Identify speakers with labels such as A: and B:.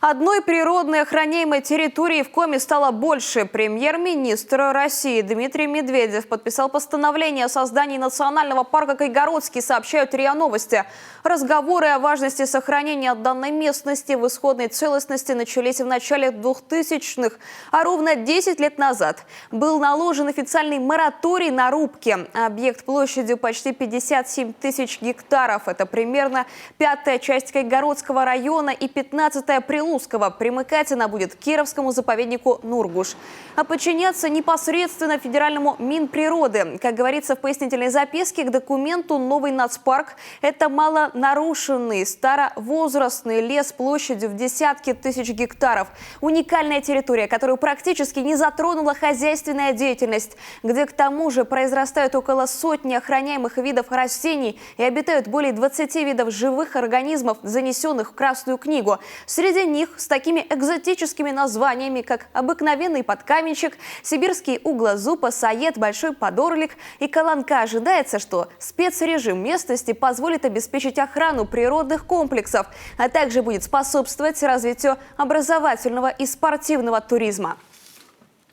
A: Одной природной охраняемой территории в Коми стало больше. Премьер-министр России Дмитрий Медведев подписал постановление о создании национального парка Кайгородский, сообщают РИА Новости. Разговоры о важности сохранения данной местности в исходной целостности начались в начале 2000-х, а ровно 10 лет назад был наложен официальный мораторий на рубки. Объект площадью почти 57 тысяч гектаров. Это примерно 1/5 часть Кайгородского района и 15-я Прилукского. Примыкать она будет к Кировскому заповеднику Нургуш. А подчиняться непосредственно федеральному Минприроды. Как говорится в пояснительной записке к документу, новый нацпарк – это малонарушенный старовозрастный лес площадью в десятки тысяч гектаров. Уникальная территория, которую практически не затронула хозяйственная деятельность, где к тому же произрастают около сотни охраняемых видов растений и обитают более 20 видов живых организмов, занесенных в Красную книгу. Среди них с такими экзотическими названиями, как обыкновенный подкаменщик, сибирский углозуб, саед, большой подорлик и каланка. Ожидается, что спецрежим местности позволит обеспечить охрану природных комплексов, а также будет способствовать развитию образовательного и спортивного туризма.